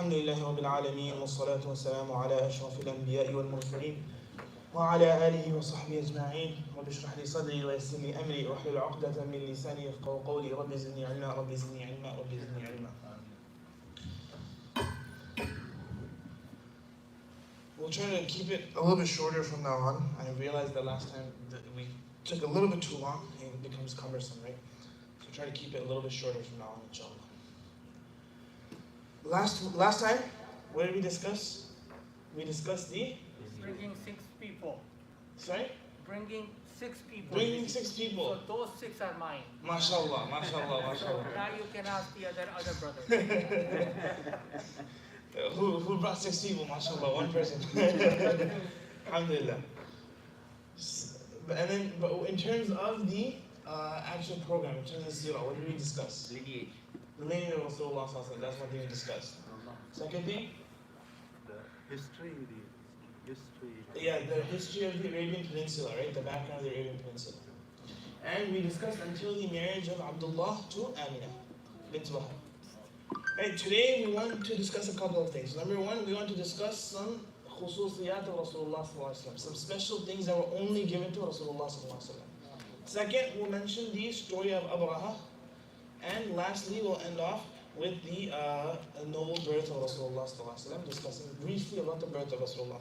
الحمد لله رب العالمين والصلاة والسلام على أشرف الأنبياء والمرسلين وعلى آله وصحبه أجمعين. رب اشرح لي صدري ويسر لي أمري واحلل عقدة من لساني يفقهوا قولي. رب زدني علما رب زدني علما رب زدني علما. We'll try to keep it a little bit shorter from now on. I realized that last time that we took a little bit too long and it becomes cumbersome, right? So try to keep it a little bit shorter from now on, inshallah. Last time, what did we discuss? We discussed the bringing 6 people. Sorry? Bringing 6 people. Bringing 6 people. So those 6 are mine. MashaAllah, MashaAllah, MashaAllah. So now you can ask the other brothers. Who brought 6 people? MashaAllah, one person. Alhamdulillah. But in terms of the actual program, in terms of Seerah, what did we discuss? Lineage. The lineage of Rasulullah, that's one thing we discussed. Second thing? The history. Yeah, the history of the Arabian Peninsula, right? The background of the Arabian Peninsula. And we discussed until the marriage of Abdullah to Amina bint Wahab. Right, today we want to discuss a couple of things. Number one, we want to discuss some khususiyat of Rasulullah, some special things that were only given to Rasulullah. Second, we'll mention the story of Abraha. And lastly, we'll end off with the noble birth of Rasulullah, discussing briefly about the birth of Rasulullah.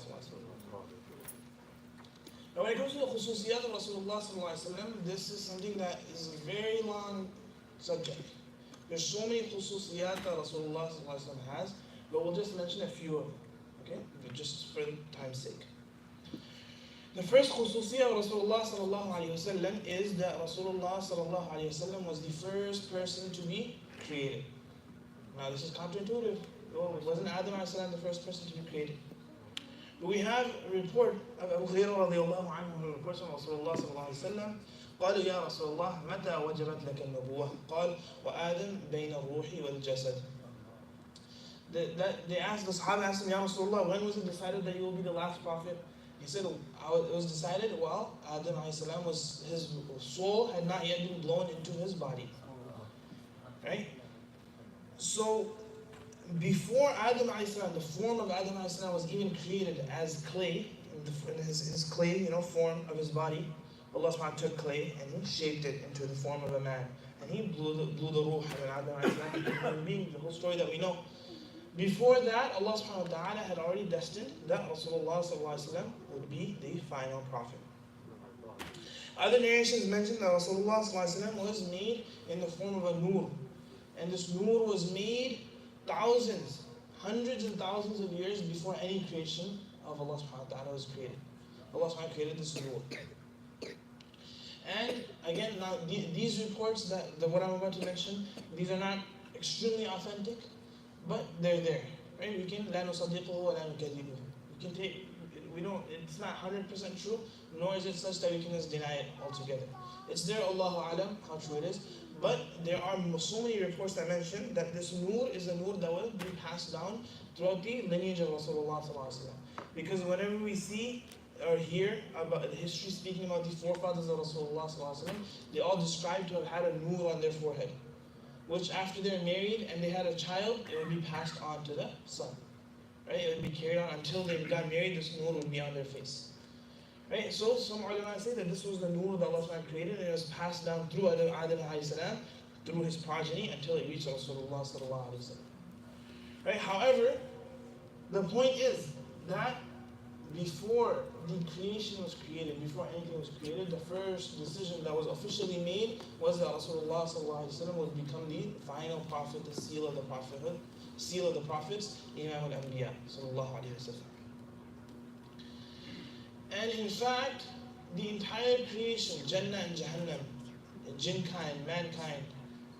Now, when it comes to the khususiyat of Rasulullah, this is something that is a very long subject. There's so many khususiyat that Rasulullah has, but we'll just mention a few of them, okay? Just for time's sake. The first khususiyah of Rasulullah is that Rasulullah was the first person to be created. Now this is counterintuitive. Wasn't Adam the first person to be created? But we have a report of Abu Hurairah radiallahu anhu, who reports from Rasulullah قالوا يا رسول الله متى وجبت لك النبوة؟ قال وآدم بين الروح والجسد. They asked, the Sahaba asked him, Ya Rasulullah, when was it decided that you will be the last prophet? He said, it was decided while Adam salam was, his soul had not yet been blown into his body. Right? So, before Adam salam, the form of Adam salam was even created as clay, in his clay, form of his body, Allah subhanahu wa ta'ala took clay and He shaped it into the form of a man. And He blew the ruh of Adam salam into a human being, the whole story that we know. Before that, Allah subhanahu wa ta'ala had already destined that Rasulullah sallallahu alaihi wasallam would be the final prophet. Other narrations mention that Rasulullah sallallahu alaihi wasallam was made in the form of a nur. And this nur was made thousands, hundreds and thousands of years before any creation of Allah subhanahu wa ta'ala was created. Allah subhanahu wa ta'ala created this nur. And again, now these reports that what I'm about to mention, these are not extremely authentic, but they're there, right? We can لا نصدقه ولا نكذبه. We can take, we don't. It's not 100% true, nor is it such that we can just deny it altogether. It's there, Allahu Alam, how true it is. But there are so many reports that mention that this nur is a nur that will be passed down throughout the lineage of Rasulullah sallallahu alaihi wasallam. Because whenever we see or hear about the history speaking about the forefathers of Rasulullah sallallahu alaihi wasallam, they all describe to have had a nur on their forehead, which after they're married and they had a child, it would be passed on to the son. Right? It would be carried on until they got married, this nur would be on their face. Right? So some ulama say that this was the nur that Allah created and it was passed down through Adam alayhi salam, through his progeny until it reached Rasulullah sallallahu alaihi wasallam. Right? However, the point is that before the creation was created, before anything was created, the first decision that was officially made was that Rasulullah sallallahu alaihi wasallam would become the final prophet, the seal of the prophethood, seal of the prophets, Imam al-Anbiya sallallahu alaihi wasallam. And in fact, the entire creation, Jannah and Jahannam, jinkind, mankind,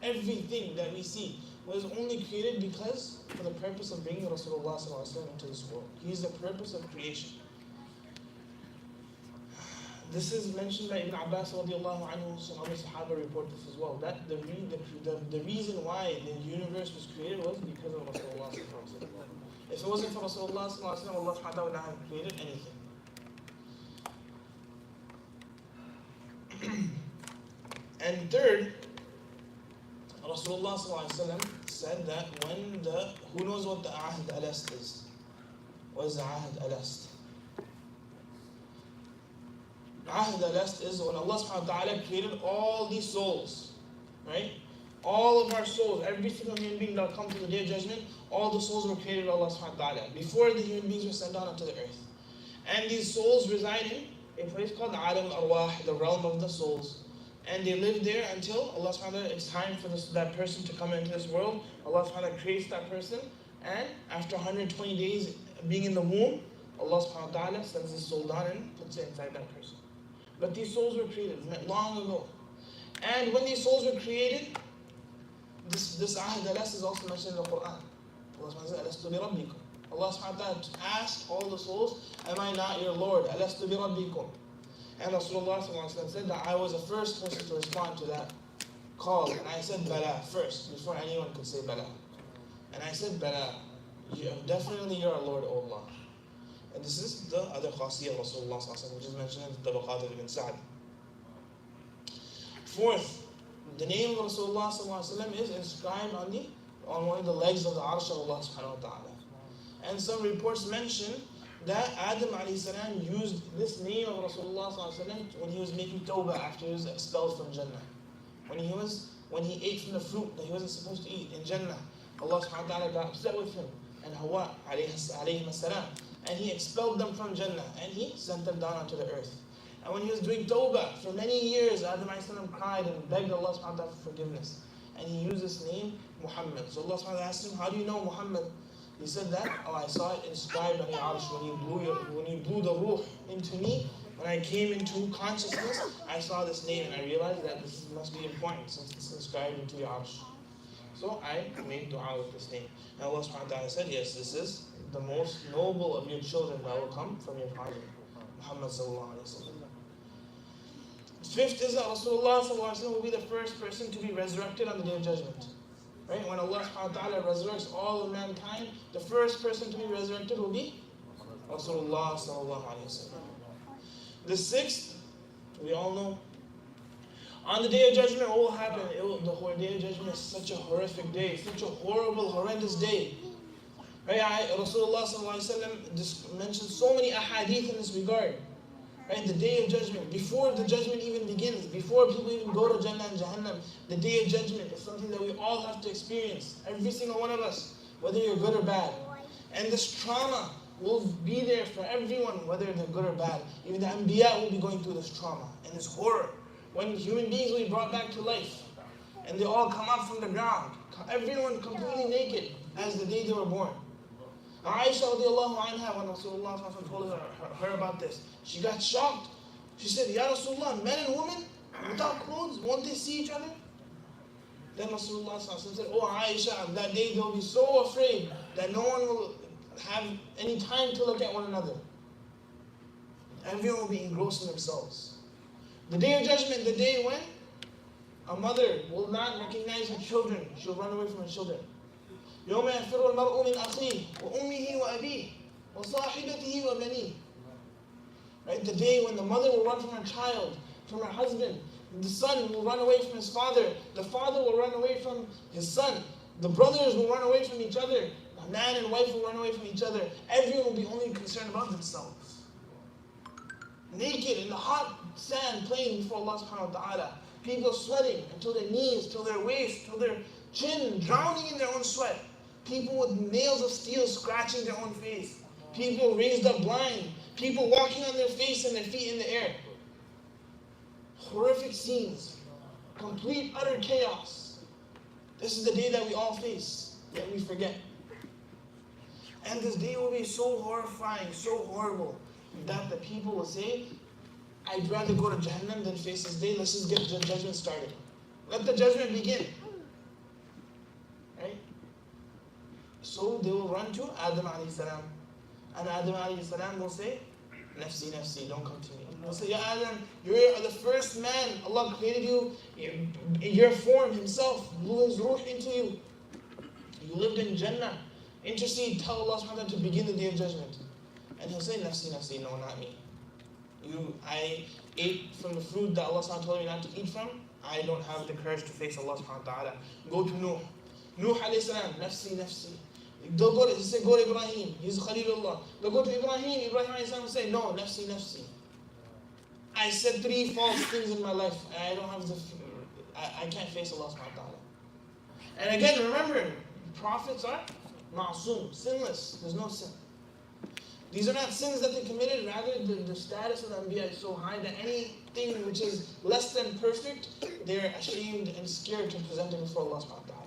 everything that we see was only created because for the purpose of bringing Rasulullah sallallahu alaihi wasallam into this world. He is the purpose of creation. This is mentioned by Ibn Abbas radiallahu anhu, some other Sahaba report this as well, that the reason why the universe was created was because of Rasulullah sallallahu alaihi wasallam. If it wasn't for Rasulullah sallallahu alaihi wasallam, Allah subhanahu wa ta'ala would not have created anything. And third, Rasulullah sallallahu alaihi wasallam said that when who knows what the Ahd al-Ast is? What is the Ahd al-Ast? Ahd al-Ast is when Allah subhanahu wa ta'ala created all these souls, right? All of our souls, every single human being that will come to the Day of Judgment, all the souls were created by Allah subhanahu wa ta'ala before the human beings were sent down onto the earth. And these souls reside in a place called Alam al-Arwah, the realm of the souls. And they live there until Allah subhanahu wa ta'ala, it's time for that person to come into this world. Allah subhanahu wa ta'ala creates that person, and after 120 days being in the womb, Allah subhanahu wa ta'ala sends his soul down and puts it inside that person. But these souls were created long ago. And when these souls were created, this Ahd al-Ast is also mentioned in the Quran. Allah subhanahu wa ta'ala says, Alastu bi rabbikum. Allah subhanahu wa ta'ala asked all the souls, am I not your Lord? Alastu bi rabbikum. And Rasulullah said that I was the first person to respond to that call. And I said Bala first, before anyone could say Bala. And I said Bala, definitely you're our Lord, O Allah. And this is the other khasiyah of Rasulullah which is mentioned in the Tabaqat ibn Sa'd. Fourth, the name of Rasulullah is inscribed on one of the legs of the Arsh of Allah subhanahu wa ta'ala. And some reports mention that Adam alayhi salam used this name of Rasulullah when he was making tawbah after he was expelled from Jannah. When he ate from the fruit that he wasn't supposed to eat in Jannah, Allah subhanahu wa ta'ala got upset with him and Hawa alayhi salam, and he expelled them from Jannah and he sent them down onto the earth. And when he was doing tawbah for many years, Adam alayhi salam cried and begged Allah subhanahu wa ta'ala for forgiveness. And he used this name, Muhammad. So Allah subhanahu wa ta'ala asked him, how do you know Muhammad? He said that, I saw it inscribed on your arsh when you blew the ruh into me. When I came into consciousness, I saw this name and I realized that this must be important since it's inscribed into your arsh. So I made dua with this name. And Allah subhanahu wa ta'ala said, yes, this is the most noble of your children that will come from your father, Muhammad sallallahu alayhi wa sallam. Fifth is that Rasulullah will be the first person to be resurrected on the Day of Judgment. Right? When Allah subhanahu wa ta'ala resurrects all of mankind, the first person to be resurrected will be Rasulullah sallallahu alayhi wa sallam. The sixth, we all know, on the Day of Judgment, what will happen? The whole Day of Judgment is such a horrific day, such a horrible, horrendous day. Right? Rasulullah sallallahu alayhi wa sallam mentioned so many ahadith in this regard. Right? The Day of Judgment, before the judgment even begins, before people even go to Jannah and Jahannam, the Day of Judgment is something that we all have to experience. Every single one of us, whether you're good or bad. And this trauma will be there for everyone, whether they're good or bad. Even the Anbiya will be going through this trauma and this horror. When human beings will be brought back to life, and they all come up from the ground, everyone completely naked, as the day they were born. Aisha radiallahu anha, when Rasulullah told her about this, she got shocked. She said, Ya Rasulullah, men and women, without clothes, won't they see each other? Then Rasulullah said, Oh Aisha, on that day they'll be so afraid that no one will have any time to look at one another. Everyone will be engrossed in themselves. The Day of Judgment, the day when a mother will not recognize her children, she'll run away from her children. يوم يفر المرء من أخيه وأمه وأبيه وصاحبته وبنيه. Right? The day when the mother will run from her child, from her husband. The son will run away from his father. The father will run away from his son. The brothers will run away from each other. A man and wife will run away from each other. Everyone will be only concerned about themselves. Naked in the hot sand playing before Allah subhanahu wa ta'ala. People sweating until their knees, till their waist, till their chin, drowning in their own sweat. People with nails of steel scratching their own face. People raised up blind. People walking on their face and their feet in the air. Horrific scenes. Complete, utter chaos. This is the day that we all face, yet we forget. And this day will be so horrifying, so horrible, that the people will say, I'd rather go to Jahannam than face this day. Let's just get the judgment started. Let the judgment begin. Right? So they will run to Adam alayhi salam. And Adam alayhi salam will say, Nafsi, nafsi, don't come to me. He'll say, Ya Adam, you're the first man. Allah created you in your form Himself, blew His ruh into you. You lived in Jannah. Intercede, tell Allah subhanahu wa ta'ala to begin the Day of Judgment. And He'll say, Nafsi, nafsi, no, not me. I ate from the fruit that Allah subhanahu wa ta'ala told me not to eat from. I don't have the courage to face Allah subhanahu wa ta'ala. Go to Nuh. Nuh alayhi salam, nafsi, nafsi. They'll go to Ibrahim, he's Khalilullah. They'll go to Ibrahim, Ibrahim alayhi salam will say, no, nafsi, nafsi. I said 3 false things in my life, and I can't face Allah subhanahu wa ta'ala. And again, remember, prophets are ma'soom, sinless, there's no sin. These are not sins that they committed, rather the status of the Anbiya is so high that anything which is less than perfect, they're ashamed and scared to present it before Allah subhanahu wa ta'ala.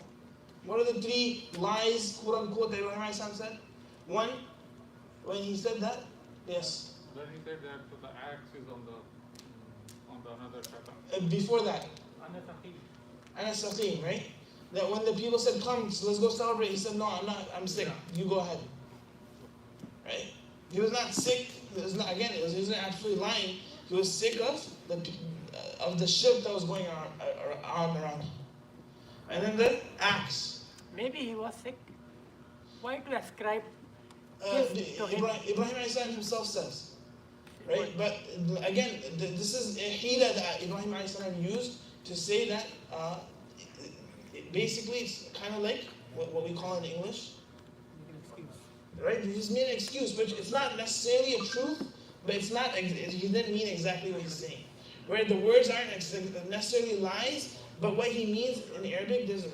What are the 3 lies, quote unquote, that Ibrahim said? One, when he said that, yes. Then he said that the axe is on the another chapter. Before that, Anas Saqim, right? That when the people said, come, so let's go celebrate, he said, no, I'm sick, you go ahead. Right? He was not sick, he wasn't actually lying, he was sick of the shirk that was going on around him. And then the axe. Maybe he was sick. Why to ascribe this to him? Ibrahim A.S. himself says. Right? But again, this is a hila that Ibrahim A.S. used to say that basically it's kind of like what we call in English. Right? He just made an excuse, but it's not necessarily a truth, but it's not, he didn't mean exactly what he's saying. Where the words aren't necessarily lies, but what he means in Arabic, this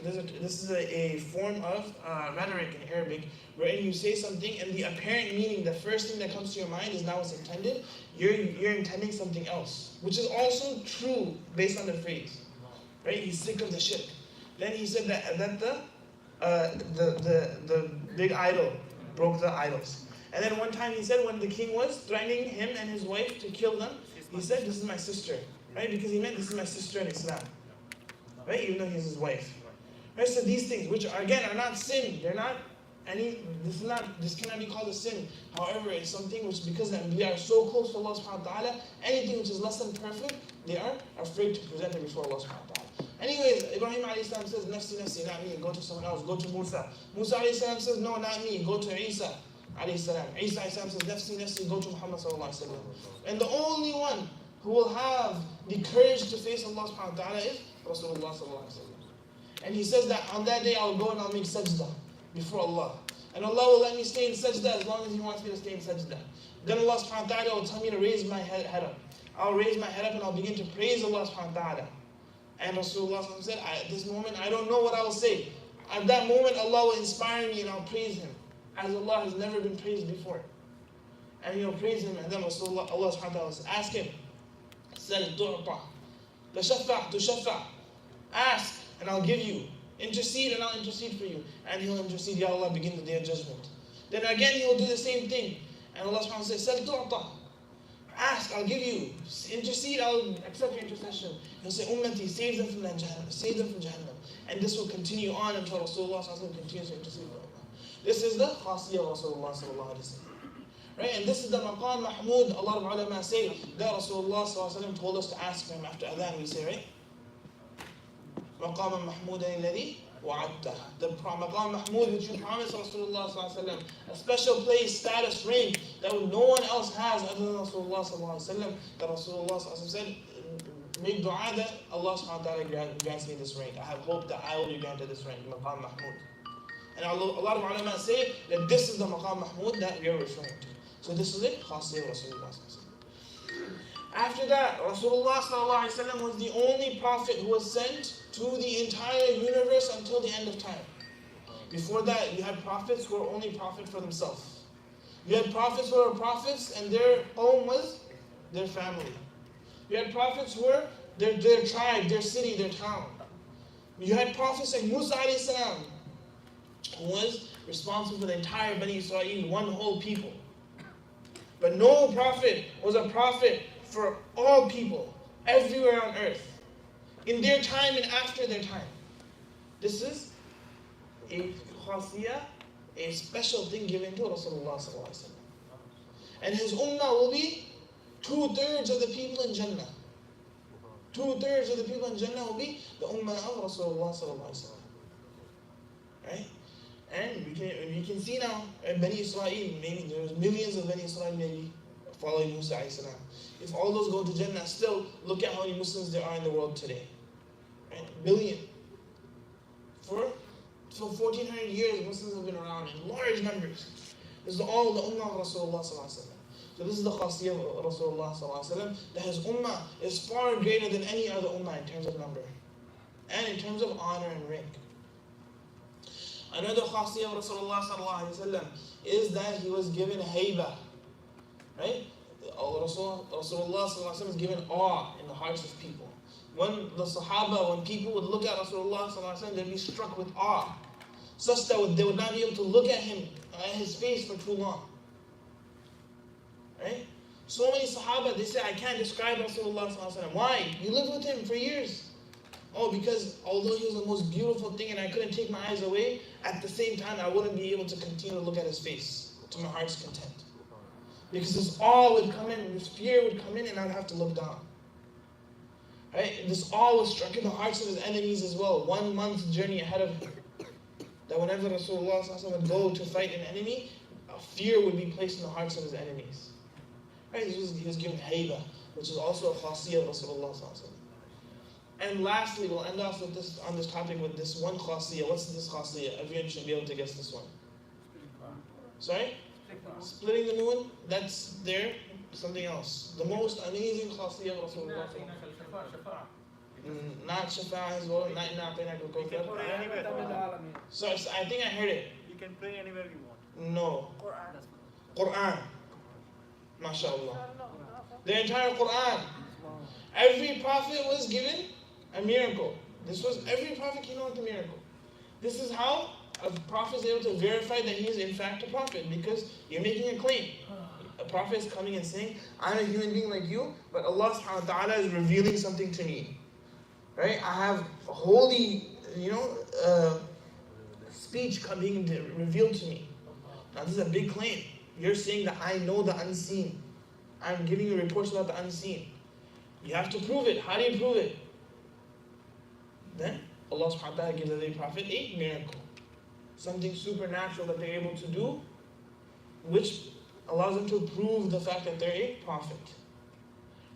is a form of rhetoric in Arabic, wherein you say something and the apparent meaning, the first thing that comes to your mind is not what's intended. You're intending something else, which is also true based on the phrase. Right? He's sick of the shirk. Then he said that the big idol broke the idols. And then one time he said when the king was threatening him and his wife to kill them, he said, this is my sister. Right? Because he meant this is my sister in Islam. Right? Even though he's his wife. Right? So these things, which are, again, are not sin, they're not this cannot be called a sin. However, it's something which, because the Anbiya are so close to Allah subhanahu wa ta'ala, anything which is less than perfect, they are afraid to present it before Allah subhanahu wa ta'ala. Anyways, Ibrahim alayhi salam says, Nafsi, nafsi, not me, go to someone else, go to Musa. Musa alayhi salam says, no, not me, go to Isa alayhi salam. Isa alayhi salam says, Nafsi, nafsi, go to Muhammad sallallahu alayhi wa sallam. And the only one who will have the courage to face Allah subhanahu wa ta'ala is Rasulullah sallallahu alayhi wa sallam. And he says that on that day I'll go and I'll make sajda before Allah. And Allah will let me stay in sajda as long as He wants me to stay in sajda. Then Allah subhanahu wa ta'ala will tell me to raise my head up. I'll raise my head up and I'll begin to praise Allah subhanahu wa ta'ala. And Rasulullah said, at this moment I don't know what I will say. At that moment Allah will inspire me and I'll praise Him as Allah has never been praised before. And He'll praise Him, and then Rasulullah, Allah subhanahu wa ta'ala will ask Him, Sal tu'ta, tashaffa' tushaffa'. Ask and I'll give you. Intercede and I'll intercede for you. And He'll intercede, Ya Allah, begin the day of judgment. Then again He'll do the same thing. And Allah subhanahu wa ta'ala says, Sal tu'ta. Ask, I'll give you. Intercede, I'll accept your intercession. He'll say, Ummati, save them from Jahannam. Save them from Jahannam. And this will continue on until Rasulullah continues to intercede for Allah. This is the khasiyah of Rasulullah sallallahu alayhi wa sallam. Right? And this is the maqam mahmud. A lot of ulama say that Rasulullah sallallahu alayhi wa sallam told us to ask for him after adhan, we say, right? Maqam mahmud alladhi wa'adta. The maqam mahmud which you promised Rasulullah sallallahu alayhi wa sallam. A special place, status, rank that no one else has other than Rasulullah sallallahu alayhi wa sallam. That Rasulullah sallallahu alayhi wa sallam said, make dua that Allah subhanahu wa ta'ala grants me this rank. I have hope that I will be granted this rank, maqam mahmud. And a lot of ulama say that this is the maqam mahmud that we are referring to. So this is it, khasiyah of Rasulullah. After that, Rasulullah was the only prophet who was sent to the entire universe until the end of time. Before that, you had prophets who were only prophet for themselves. You had prophets who were prophets and their home was their family. You had prophets who were their tribe, their city, their town. You had prophets like Musa alayhi salam, who was responsible for the entire Bani Israel, one whole people. But no prophet was a prophet for all people, everywhere on earth, in their time and after their time. This is a khasiyah, a special thing given to Rasulullah sallallahu alaihi wasallam. And his ummah will be 2/3 of the people in Jannah. 2/3 of the people in Jannah will be the ummah of Rasulullah sallallahu alaihi wasallam. Right? And we can see now in Bani Israel, maybe there's millions of Bani Israel maybe following Musa alayhi salam. If all those go to Jannah, still look at how many Muslims there are in the world today. Right? Billion. For 1400 years, Muslims have been around in large numbers. This is all the ummah of Rasulullah sallallahu alaihi wasallam. So this is the khasiyah of Rasulullah sallallahu alaihi wasallam, that his ummah is far greater than any other ummah in terms of number and in terms of honor and rank. Another khasiyah of Rasulullah sallallahu alaihi wasallam is that he was given hayba, right? Rasulullah sallallahu alaihi wasallam is given awe in the hearts of people. When the Sahaba, when people would look at Rasulullah sallallahu alaihi wasallam, they'd be struck with awe, such that they would not be able to look at him, at his face for too long. Right? So many Sahaba, they say, I can't describe Rasulullah sallallahu alaihi wasallam. Why? You lived with him for years. Oh, because although he was the most beautiful thing and I couldn't take my eyes away, at the same time I wouldn't be able to continue to look at his face to my heart's content. Because this awe would come in, this fear would come in, and I would have to look down. Right? This awe was struck in the hearts of his enemies as well. 1 month's journey ahead of him. That whenever Rasulullah would go to fight an enemy, a fear would be placed in the hearts of his enemies. Right? He was given hayba, which is also a khasiyah of Rasulullah. And lastly, we'll end off with this on this topic with this one khasiyah. What's this khasiyah? Everyone should be able to guess this one. Sorry? Splitting the moon, that's there. Something else. The most amazing khasiyah of Rasulullah. Not shafa'ah as well, not So I think I heard it. You can pray anywhere you want. No. Quran. MashaAllah. The entire Quran. Every prophet was given a miracle. Every prophet came out with a miracle. This is how a prophet is able to verify that he is in fact a prophet, because you're making a claim. A prophet is coming and saying, I'm a human being like you, but Allah subhanahu wa ta'ala is revealing something to me. Right? I have holy, speech being revealed to me. Now this is a big claim. You're saying that I know the unseen. I'm giving you reports about the unseen. You have to prove it. How do you prove it? Then Allah subhanahu wa ta'ala gives the Prophet a miracle. Something supernatural that they're able to do, which allows them to prove the fact that they're a prophet.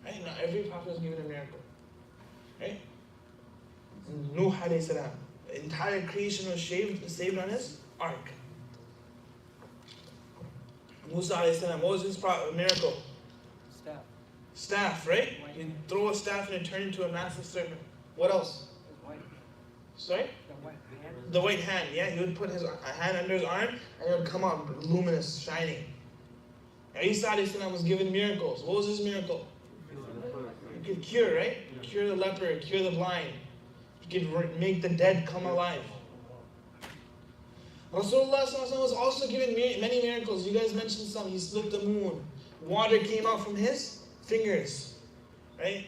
Right? Now every prophet is given a miracle. Right? Nuh alayhi salam. The entire creation was saved on his ark. Musa alayhi salam, what was his miracle? Staff, right? You throw a staff and it turned into a massive serpent. What else? Sorry? The white hand, yeah. He would put his hand under his arm and it would come out luminous, shining. Isa alayhi salam was given miracles. What was his miracle? He could cure, right? Cure the leper, cure the blind. He could make the dead come alive. Rasulullah was also given many miracles. You guys mentioned some. He split the moon. Water came out from his fingers. Right?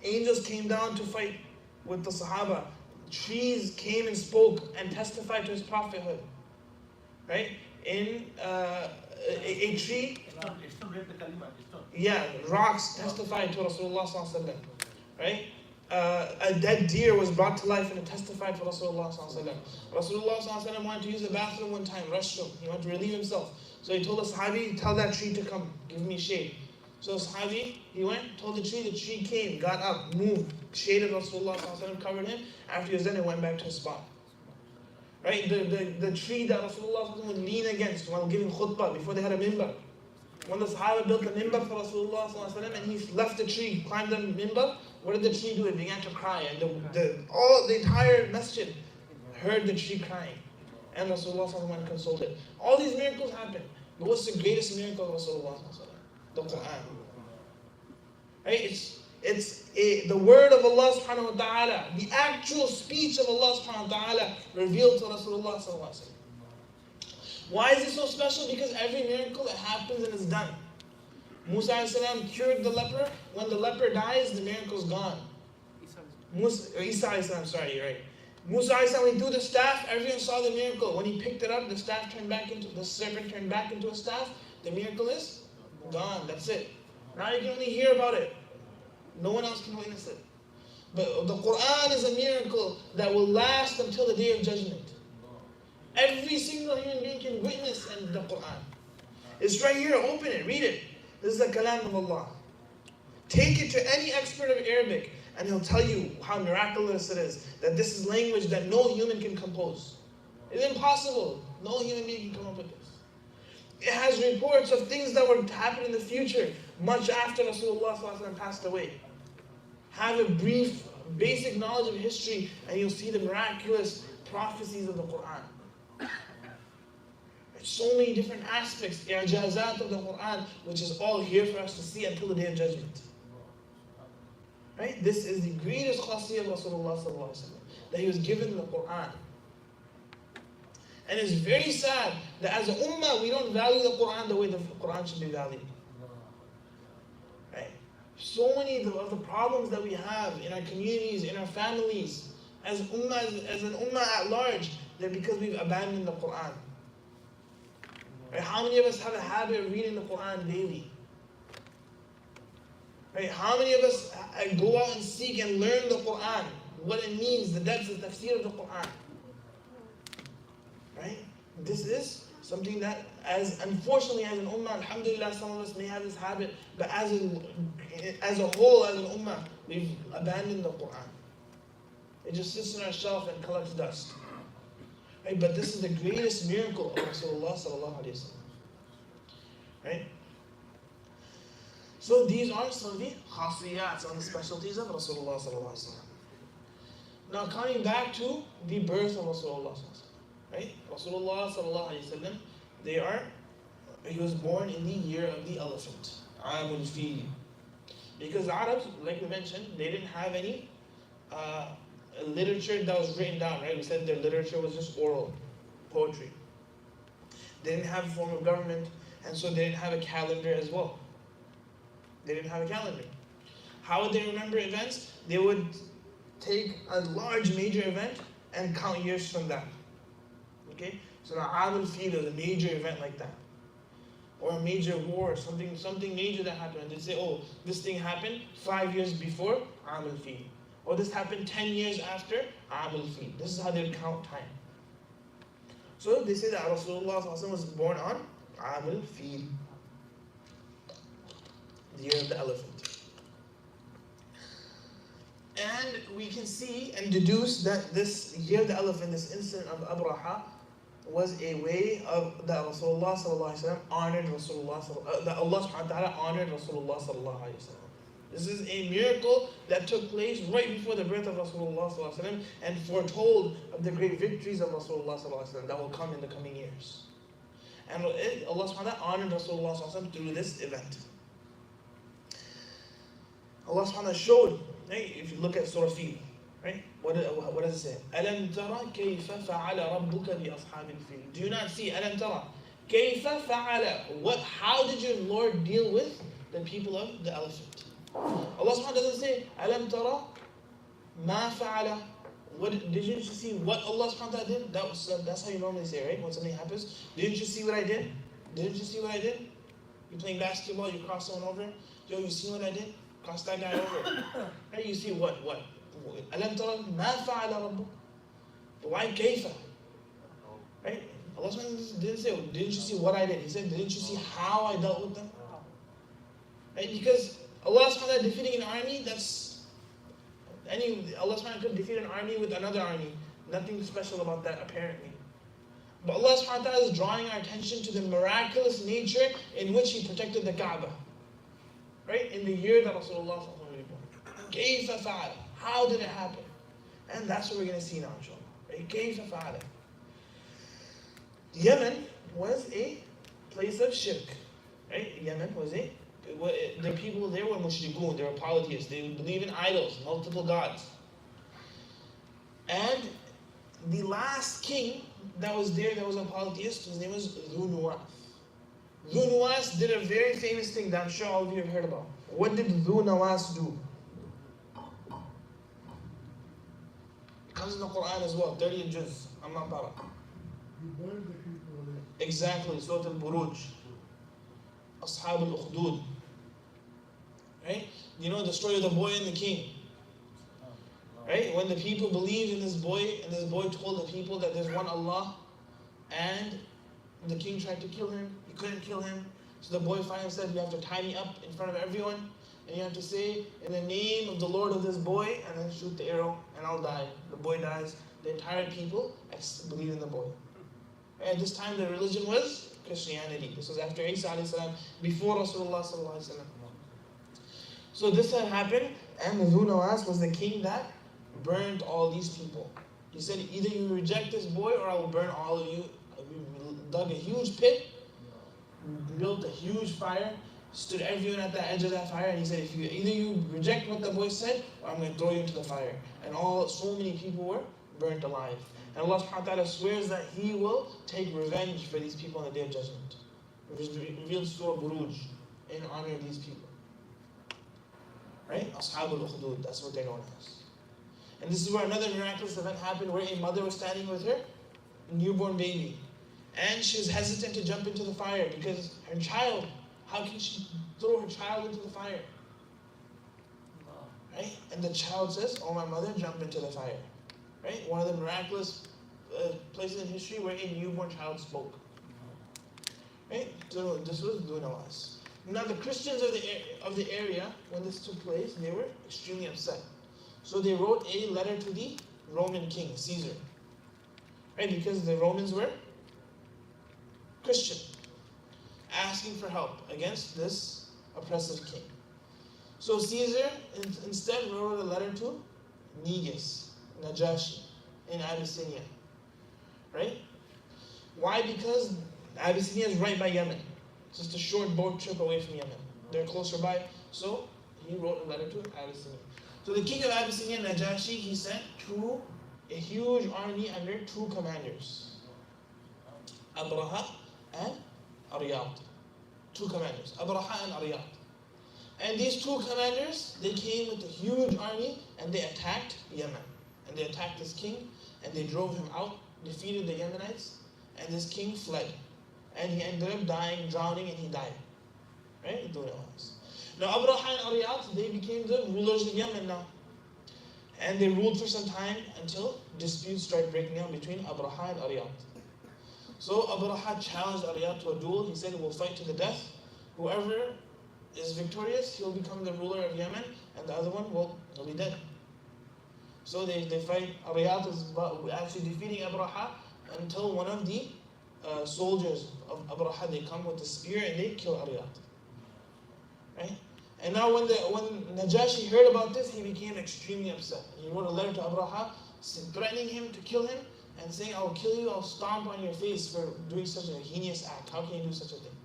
Angels came down to fight with the Sahaba. Trees came and spoke and testified to his prophethood. Right? In a tree. Yeah, rocks testified to Rasulullah. Right? A dead deer was brought to life and it testified to Rasulullah. Rasulullah wanted to use the bathroom one time, restroom. He wanted to relieve himself. So he told the Sahabi, tell that tree to come, give me shade. So the Sahabi, he went, told the tree came, got up, moved, shaded Rasulullah, covered him. After he was done, it went back to his spot. Right? The tree that Rasulullah would lean against while giving khutbah before they had a minbar. When the Sahaba built a minbar for Rasulullah and he left the tree, climbed the minbar, what did the tree do? It began to cry, and the entire masjid heard the tree crying. And Rasulullah went and consoled it. All these miracles happened. But what's the greatest miracle of Rasulullah? The Quran. Right? It's the word of Allah subhanahu wa ta'ala, the actual speech of Allah subhanahu wa ta'ala revealed to Rasulullah sallallahu alaihi wasallam. Why is it so special? Because every miracle that happens and is done. Musa alayhi salam cured the leper. When the leper dies, the miracle's gone. Isa alayhi salam, sorry, you're right. Musa alayhi salam, when he threw the staff, everyone saw the miracle. When he picked it up, the serpent turned back into a staff. The miracle is gone. That's it. Now you can only hear about it. No one else can witness it. But the Quran is a miracle that will last until the day of judgment. Every single human being can witness in the Quran. It's right here. Open it. Read it. This is the kalam of Allah. Take it to any expert of Arabic and he'll tell you how miraculous it is. That this is language that no human can compose. It's impossible. No human being can come up with this. It has reports of things that will happen in the future, much after Rasulullah passed away. Have a brief, basic knowledge of history and you'll see the miraculous prophecies of the Quran. There's so many different aspects, i'jazat of the Quran, which is all here for us to see until the day of judgment. Right? This is the greatest khasiyah of Rasulullah that he was given the Quran. And it's very sad that as a ummah, we don't value the Quran the way the Quran should be valued. Right? So many of the problems that we have in our communities, in our families, as an ummah at large, they're because we've abandoned the Quran. Right? How many of us have a habit of reading the Quran daily? Right? How many of us go out and seek and learn the Quran, what it means, the depths of tafsir of the Quran? Right? This is something that, unfortunately as an ummah, alhamdulillah, some of us may have this habit, but as a whole, as an ummah, we've abandoned the Quran. It just sits on our shelf and collects dust. Right? But this is the greatest miracle of Rasulullah sallallahu alaihi wasallam. Right? So these are some of the khasiyats and the specialties of Rasulullah sallallahu alaihi wasallam. Now coming back to the birth of Rasulullah sallallahu alaihi wasallam. Right? Rasulullah sallallahu alaihi wasallam, he was born in the year of the elephant. Amul Fil. Because the Arabs, like we mentioned, they didn't have any literature that was written down, right? We said their literature was just oral, poetry. They didn't have a form of government, and so they didn't have a calendar as well. They didn't have a calendar. How would they remember events? They would take a large major event and count years from that. Okay? So now Aam al-Fil is a major event like that. Or a major war, something major that happened. And they say, oh, this thing happened 5 years before Aam al-Fil. Or this happened 10 years after Aam al-Fil. This is how they would count time. So they say that Rasulullah was born on Aam al-Fil, the year of the elephant. And we can see and deduce that this year of the elephant, this incident of Abraha, was a way of that Rasulullah honored Rasulullah, that Allah subhanahu wa ta'ala honored Rasulullah sallallahu alayhi wa sallam. This is a miracle that took place right before the birth of Rasulullah sallallahu alayhi wa sallam and foretold of the great victories of Rasulullah sallallahu alayhi wa sallam that will come in the coming years. And Allah subhanahu wa ta'ala honored Rasulullah sallallahu alayhi wa sallam through this event. Allah subhanahu wa ta'ala showed, right, if you look at Surah Fil, right? What does it say? أَلَمْ تَرَ كَيْفَ فَعَلَ رَبُّكَ بِأَصْحَابِ الْفِيلِ. Do you not see? أَلَمْ تَرَ كَيْفَ فَعَلَ. How did your Lord deal with the people of the elephant? Allah subhanahu wa ta'ala doesn't say أَلَمْ تَرَ مَا فَعَلَ. Did you see what Allah subhanahu wa ta'ala did? That's how you normally say, right? When something happens. Didn't you see what I did? Didn't you see what I did? You're playing basketball, you cross someone over. Yo, you see what I did? Cross that guy over. Right? You see what? أَلَمْ تَرَ مَا فَعَلَ رَبُّكَ. Why كَيْفَ? Right? Allah didn't say, didn't you see what I did? He said, didn't you see how I dealt with them? Right? Because Allah subhanahu wa ta'ala defeating an army, Allah subhanahu wa ta'ala could defeat an army with another army. Nothing special about that apparently. But Allah subhanahu wa ta'ala is drawing our attention to the miraculous nature in which He protected the Kaaba. Right? In the year that Rasulullah was born. كَيْفَ فَعَلَ. How did it happen? And that's what we're going to see now, inshallah. Right? كَيْفَ فَعَلَ. Yemen was a place of shirk. Right? Yemen was the people there were mushrikun, they were polytheists, they believe in idols, multiple gods. And the last king that was there that was a polytheist, his name was Dhu Nuwas. Dhu Nuwas did a very famous thing that I'm sure all of you have heard about. What did Dhu Nuwas do? It comes in the Quran as well, 30 juz. I'm not para. Exactly, Surah Al-Buruj. Ashab al-Ukhdud. Right? You know the story of the boy and the king. Right? When the people believed in this boy, and this boy told the people that there's one Allah, and the king tried to kill him, he couldn't kill him. So the boy finally said, you have to tie me up in front of everyone, and you have to say, in the name of the Lord of this boy, and then shoot the arrow, and I'll die. The boy dies. The entire people believe in the boy. At this time, the religion was Christianity. This was after Isa alayhi salam, before Rasulullah sallallahu alayhi wasallam. So this had happened, and Dhu Nuwas was the king that burned all these people. He said, either you reject this boy or I will burn all of you. We dug a huge pit, built a huge fire, stood everyone at the edge of that fire, and he said, either you reject what the boy said, or I'm going to throw you into the fire. And so many people were burnt alive. And Allah subhanahu wa ta'ala swears that He will take revenge for these people on the Day of Judgment. It reveals Surah Buruj in honor of these people. Right? Ashab al-Ukhdud, that's what they're known as. And this is where another miraculous event happened, where a mother was standing with her newborn baby. And she was hesitant to jump into the fire because her child, how can she throw her child into the fire? Right? And the child says, oh my mother, jump into the fire. Right? One of the miraculous places in history where a newborn child spoke. Right? So this was Dhu Nuwas. Now the Christians of the area, when this took place, they were extremely upset. So they wrote a letter to the Roman king, Caesar. Right? Because the Romans were Christian, asking for help against this oppressive king. So Caesar instead wrote a letter to Najashi in Abyssinia. Right? Why? Because Abyssinia is right by Yemen. It's just a short boat trip away from Yemen. They're closer by. So he wrote a letter to Abyssinia. So the king of Abyssinia, Najashi, he sent a huge army under two commanders. Abraha and Ariyat. Two commanders. Abraha and Ariyat. And these two commanders, they came with a huge army and they attacked Yemen. And they attacked this king and they drove him out, defeated the Yemenites, and this king fled. And he ended up drowning, and he died. Right? Now Abraha and Ariyat, they became the rulers of Yemen now. And they ruled for some time until disputes started breaking out between Abraha and Ariyat. So Abraha challenged Ariyat to a duel. He said, we'll fight to the death. Whoever is victorious, he'll become the ruler of Yemen, and the other one will be dead. So they fight. Ariyat is actually defeating Abraha until one of the soldiers of Abraha, they come with a spear and they kill Ariyat. Right? And now when Najashi heard about this, he became extremely upset. He wrote a letter to Abraha threatening him to kill him and saying, I will kill you, I'll stomp on your face for doing such a heinous act. How can you do such a thing?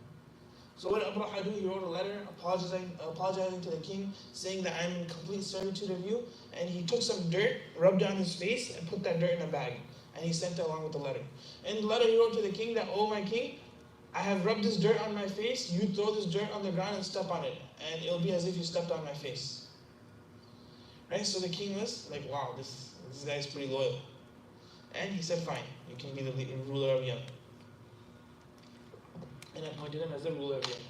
So what did Abraha do? He wrote a letter apologizing to the king, saying that I'm in complete servitude of you. And he took some dirt, rubbed it on his face, and put that dirt in a bag. And he sent it along with the letter. In the letter he wrote to the king that, oh my king, I have rubbed this dirt on my face, you throw this dirt on the ground and step on it. And it'll be as if you stepped on my face. Right? So the king was like, wow, this guy is pretty loyal. And he said, fine, you can be the ruler of Yemen. And appointed him as the ruler of Yemen.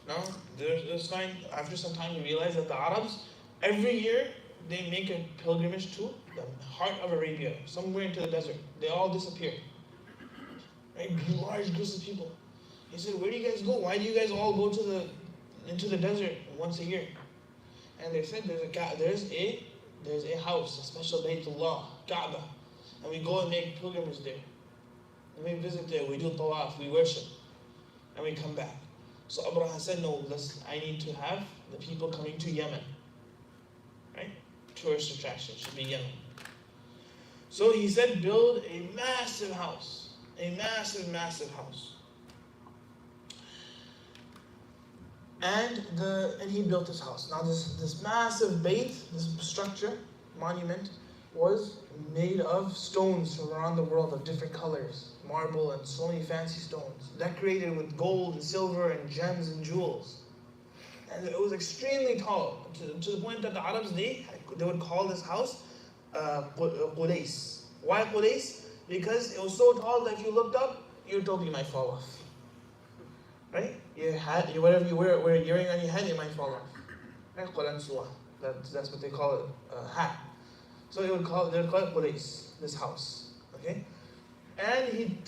Now, it was fine. After some time, he realized that the Arabs, every year, they make a pilgrimage to the heart of Arabia, somewhere into the desert. They all disappear. Right? Large groups of people. He said, where do you guys go? Why do you guys all go into the desert once a year? And they said, there's a house, a special Baytullah, Kaaba. And we go and make pilgrimage there. And we visit there, we do tawaf, we worship. And we come back. So Abraha said, no, I need to have the people coming to Yemen. Right? Tourist attraction should be Yemen. So he said, build a massive house. A massive, massive house. And he built this house. Now this massive bayt, this structure, monument, was made of stones from around the world of different colors. Marble and so many fancy stones. Decorated with gold and silver and gems and jewels. And it was extremely tall. To the point that the Arabs, they would call this house Qudais. Why Qudais? Because it was so tall that if you looked up, your topi might fall off. Right? Your hat, whatever you wear an earring on your head, it might fall off. Right? Qulansuwa. That's what they call it, a hat. So they would call it Qudais, this house. Okay? And he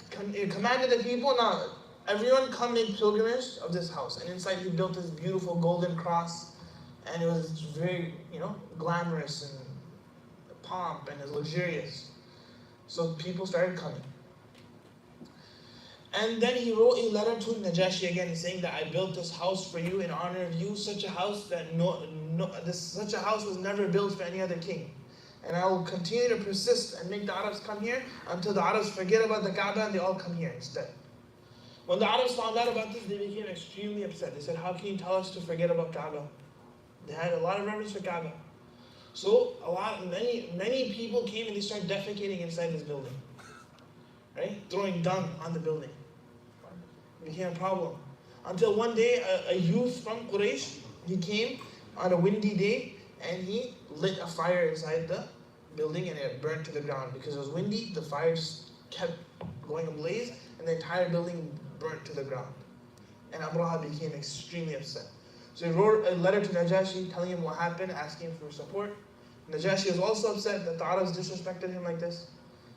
commanded the people, now everyone come make pilgrimage of this house. And inside he built this beautiful golden cross. And it was very, glamorous and pomp and luxurious. So people started coming. And then he wrote a letter to Najashi again saying that I built this house for you in honor of you, such a house that such a house was never built for any other king. And I will continue to persist and make the Arabs come here until the Arabs forget about the Kaaba and they all come here instead. When the Arabs found out about this, they became extremely upset. They said, how can you tell us to forget about Kaaba? They had a lot of reverence for Kaaba. So many people came and they started defecating inside this building. Right? Throwing dung on the building. It became a problem. Until one day, a youth from Quraysh, he came on a windy day and he lit a fire inside the building and it burnt to the ground. Because it was windy, the fire just kept going ablaze and the entire building burnt to the ground. And Abraha became extremely upset. So he wrote a letter to Najashi telling him what happened, asking for support. Najashi was also upset that the Arabs disrespected him like this.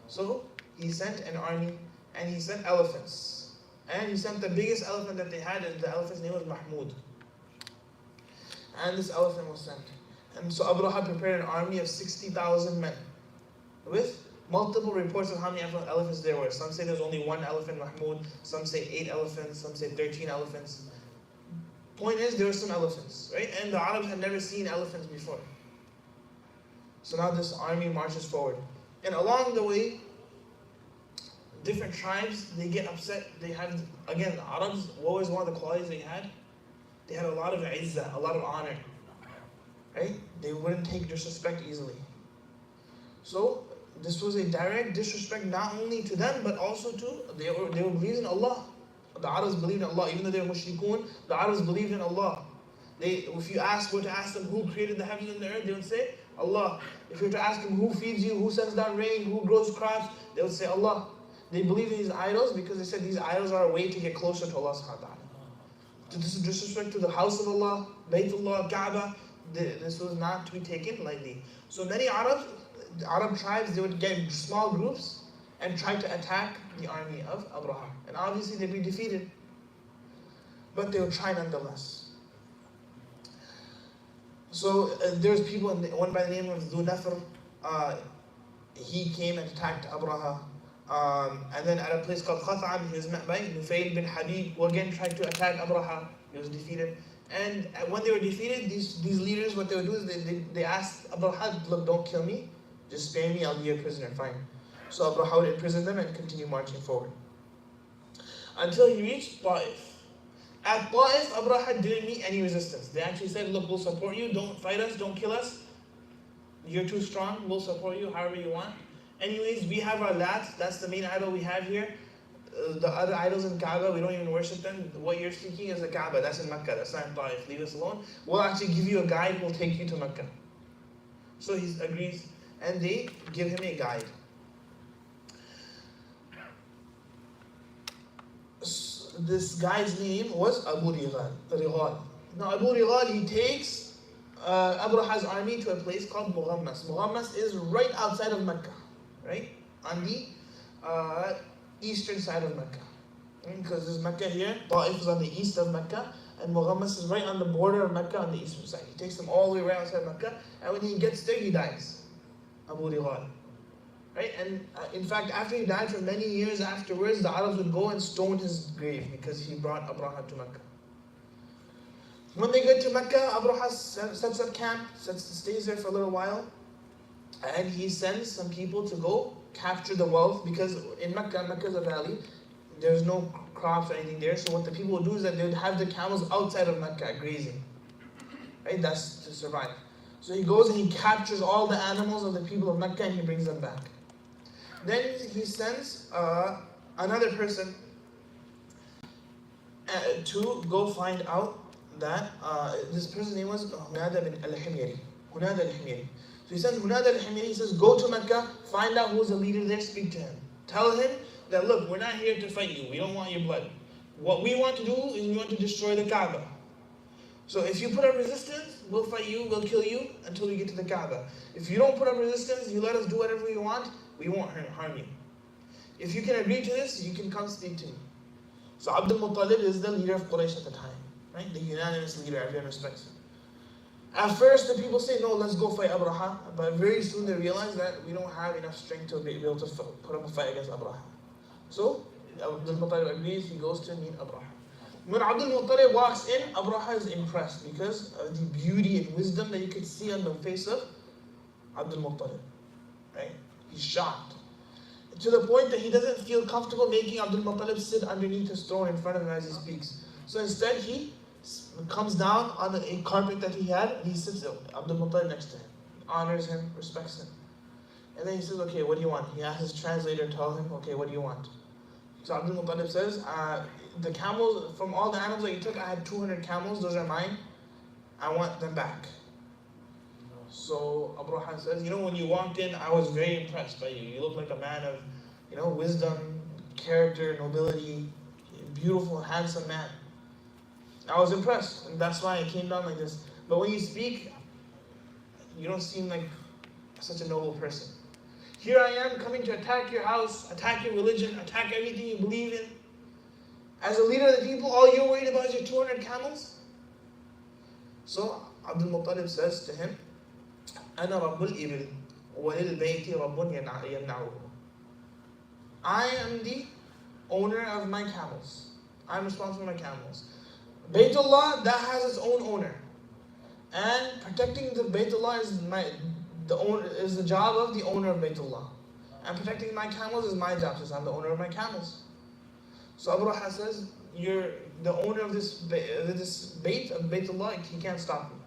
So he sent an army and he sent elephants. And he sent the biggest elephant that they had, and the elephant's name was Mahmud. And this elephant was sent. And so Abraha prepared an army of 60,000 men with multiple reports of how many elephants there were. Some say there's only one elephant, Mahmud. Some say 8 elephants. Some say 13 elephants. Point is, there were some elephants, right? And the Arabs had never seen elephants before. So now this army marches forward. And along the way, different tribes, they get upset. They have, again, the Arabs, what was one of the qualities they had? They had a lot of izzah, a lot of honor. Right? They wouldn't take disrespect easily. So, this was a direct disrespect not only to them, but also to, they were believing in Allah. The Arabs believed in Allah. Even though they were mushrikun, the Arabs believed in Allah. If you were to ask them who created the heavens and the earth, they would say, Allah. If you were to ask them who feeds you, who sends down rain, who grows crops, they would say Allah. They believed in these idols because they said these idols are a way to get closer to Allah subhanahu wa ta'ala. This is disrespect to the house of Allah, Baytullah, Kaaba. This was not to be taken lightly. So many Arab tribes, they would get in small groups and try to attack the army of Abraha. And obviously they'd be defeated. But they would try nonetheless. So there's people, one by the name of Dhu Nafr, he came and attacked Abraha. And then at a place called Khat'am, he was met by Nufayl bin Habib, who again tried to attack Abraha. He was defeated. And when they were defeated, these leaders, what they would do is they asked Abraha, look, don't kill me, just spare me, I'll be your prisoner, fine. So Abraha would imprison them and continue marching forward. Until he reached Ta'if. At Ta'if, Abraha didn't meet any resistance. They actually said, look, we'll support you, don't fight us, don't kill us. You're too strong, we'll support you however you want. Anyways, we have our Lat, that's the main idol we have here. The other idols in Kaaba, we don't even worship them. What you're seeking is the Kaaba, that's in Mecca, that's not in Ta'if. Leave us alone. We'll actually give you a guide who will take you to Mecca. So he agrees, and they give him a guide. This guy's name was Abu Righal. Now Abu Righal, he takes Abraha's army to a place called Mughammas. Mughammas is right outside of Mecca, right? On the eastern side of Mecca. Because there's Mecca here, Ta'if is on the east of Mecca, and Mughammas is right on the border of Mecca on the eastern side. He takes them all the way right outside Mecca, and when he gets there, he dies. Abu Righal. Right? And in fact, after he died, for many years afterwards, the Arabs would go and stone his grave because he brought Abraha to Mecca. When they get to Mecca, Abraha sets up camp, stays there for a little while, and he sends some people to go capture the wealth, because in Mecca is a valley, there's no crops or anything there, so what the people would do is that they would have the camels outside of Mecca grazing. Right? That's to survive. So he goes and he captures all the animals of the people of Mecca and he brings them back. Then he sends another person to go find out that this person's name was Hunada bin al-Himyari. Hunada al-Himyari. So he sends Hunada al-Himyari, he says, go to Mecca, find out who's the leader there, speak to him. Tell him that, look, we're not here to fight you, we don't want your blood. What we want to do is we want to destroy the Kaaba. So if you put up resistance, we'll fight you, we'll kill you until we get to the Kaaba. If you don't put up resistance, you let us do whatever we want, we won't harm you. If you can agree to this, you can come speak to me. So Abdul Muttalib is the leader of Quraysh at the time, right? The unanimous leader, everyone respects him. At first, the people say, no, let's go fight Abraha. But very soon they realize that we don't have enough strength to be able to put up a fight against Abraha. So Abdul Muttalib agrees, he goes to meet Abraha. When Abdul Muttalib walks in, Abraha is impressed because of the beauty and wisdom that you could see on the face of Abdul Muttalib. Right? He's shocked. To the point that he doesn't feel comfortable making Abdul Muttalib sit underneath his throne in front of him as he speaks. So instead he comes down on a carpet that he had and he sits Abdul Muttalib next to him. Honors him, respects him. And then he says, okay, what do you want? He asks his translator, tell him, okay, what do you want? So Abdul Muttalib says, the camels, from all the animals that you took, I had 200 camels, those are mine. I want them back. So Abraha says, when you walked in, I was very impressed by you. You look like a man of, wisdom, character, nobility, beautiful, handsome man. I was impressed, and that's why I came down like this. But when you speak, you don't seem like such a noble person. Here I am coming to attack your house, attack your religion, attack everything you believe in. As a leader of the people, all you're worried about is your 200 camels? So Abdul Muttalib says to him, أنا رب الإبل وللبيت رب يمنعه. I am the owner of my camels. I'm responsible for my camels. Baytullah, that has its own owner. And protecting the Baytullah is the job of the owner of Baytullah. And protecting my camels is my job, since I'm the owner of my camels. So Abraha says, you're the owner of this Bayt of Baytullah, he can't stop me.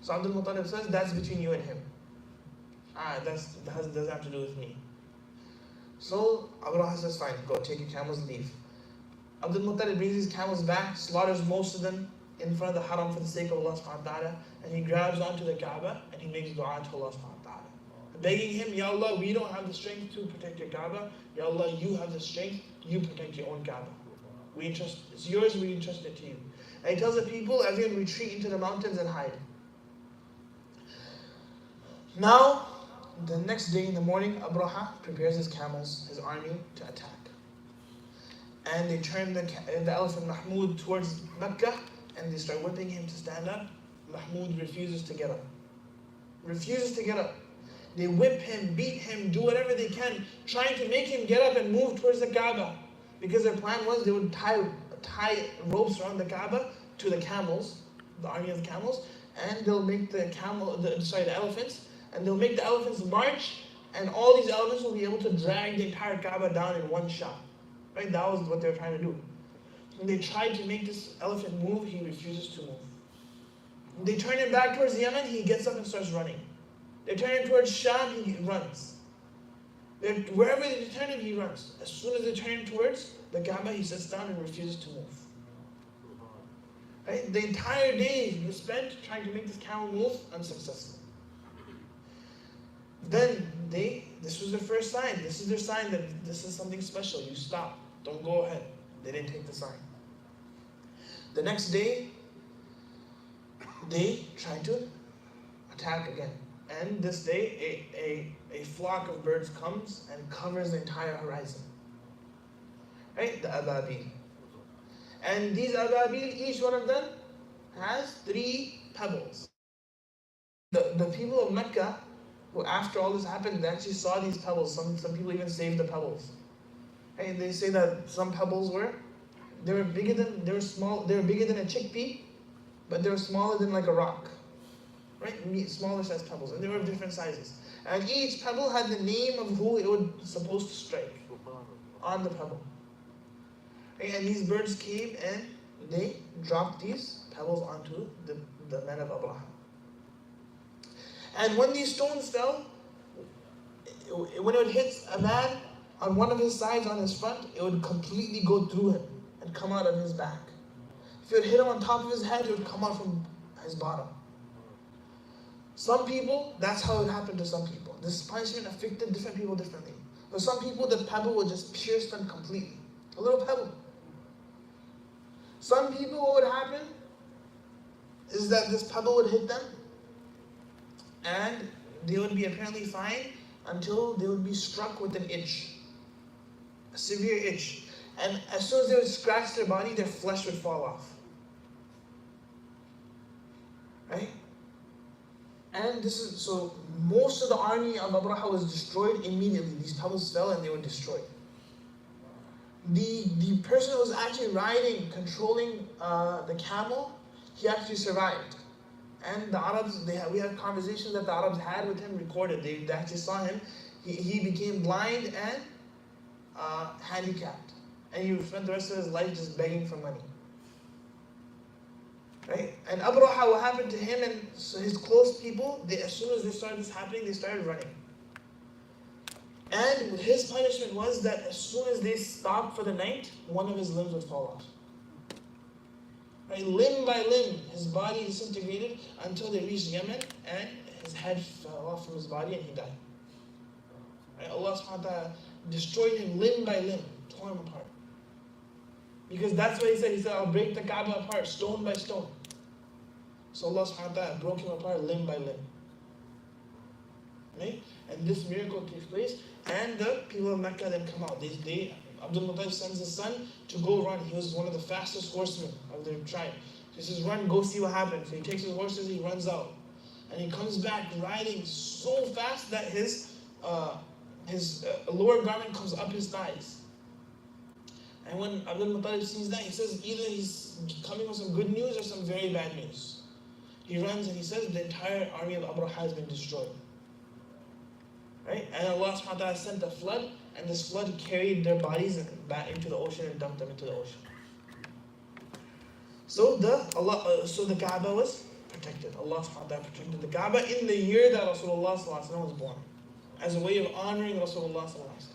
So Abdul Muttalib says, that's between you and him. That doesn't have to do with me. So Abraha says, fine, go, take your camels, leave. Abdul Muttalib brings his camels back, slaughters most of them in front of the haram for the sake of Allah subhanahu wa ta'ala, and he grabs onto the Kaaba and he makes dua to Allah subhanahu wa ta'ala. begging him, Ya Allah, we don't have the strength to protect your Kaaba. Ya Allah, you have the strength, you protect your own Kaaba. We entrust, it's yours, we entrust it to you. And he tells the people, everyone retreat into the mountains and hide. Now, the next day in the morning, Abraha prepares his camels, his army, to attack. And they turn the elephant Mahmud towards Mecca, and they start whipping him to stand up. Mahmud refuses to get up. Refuses to get up. They whip him, beat him, do whatever they can, trying to make him get up and move towards the Kaaba. Because their plan was they would tie ropes around the Kaaba to the camels, the army of the camels, and they'll make the elephants, and they'll make the elephants march, and all these elephants will be able to drag the entire Kaaba down in one shot. Right? That was what they were trying to do. When they tried to make this elephant move, he refuses to move. They turn him back towards Yemen, he gets up and starts running. They turn him towards Sham, he runs. Wherever they turn him, he runs. As soon as they turn him towards the Kaaba, he sits down and refuses to move. Right? The entire day he spent trying to make this camel move, unsuccessful. Then this was their first sign. This is their sign that this is something special. You stop. Don't go ahead. They didn't take the sign. The next day, they tried to attack again. And this day, a flock of birds comes and covers the entire horizon. Right? The Ababil. And these Ababil, each one of them has 3 pebbles. The people of Mecca, who after all this happened, they actually saw these pebbles. Some people even saved the pebbles. And they say that some pebbles were bigger than a chickpea, but they were smaller than like a rock. Right? Smaller size pebbles. And they were of different sizes. And each pebble had the name of who it was supposed to strike on the pebble. Right? And these birds came and they dropped these pebbles onto the men of Abraham. And when these stones fell, when it would hit a man on one of his sides, on his front, it would completely go through him and come out of his back. If it would hit him on top of his head, it would come out from his bottom. Some people, that's how it happened to some people. This punishment affected different people differently. For some people, the pebble would just pierce them completely. A little pebble. Some people, what would happen is that this pebble would hit them and they would be apparently fine until they would be struck with an itch. A severe itch. And as soon as they would scratch their body, their flesh would fall off. Right? And so most of the army of Abraha was destroyed immediately. These pebbles fell and they were destroyed. The person who was actually riding, controlling the camel, he actually survived. And the Arabs, we have conversations that the Arabs had with him recorded. They actually saw him. He became blind and handicapped. And he spent the rest of his life just begging for money. Right? And Abraha, what happened to him and his close people, as soon as they started this happening, they started running. And his punishment was that as soon as they stopped for the night, one of his limbs would fall off. Right? Limb by limb, his body disintegrated until they reached Yemen and his head fell off from his body and he died. Right? Allah subhanahu wa ta'ala destroyed him limb by limb, tore him apart. Because that's what he said, I'll break the Kaaba apart, stone by stone. So Allah subhanahu wa ta'ala broke him apart limb by limb. Right? And this miracle takes place, and the people of Mecca then come out. Abdul Muttalib sends his son to go run. He was one of the fastest horsemen of their tribe. He says, run, go see what happens. So he takes his horses, he runs out. And he comes back riding so fast that his lower garment comes up his thighs. And when Abdul Muttalib sees that, he says either he's coming with some good news or some very bad news. He runs and he says the entire army of Abraha has been destroyed. Right? And Allah subhanahu wa ta'ala sent a flood, and this flood carried their bodies back into the ocean and dumped them into the ocean. So the Kaaba was protected. Allah subhanahu wa ta'ala protected the Kaaba in the year that Rasulullah sallallahu alaihi wasallam was born, as a way of honoring Rasulullah sallallahu alaihi wasallam.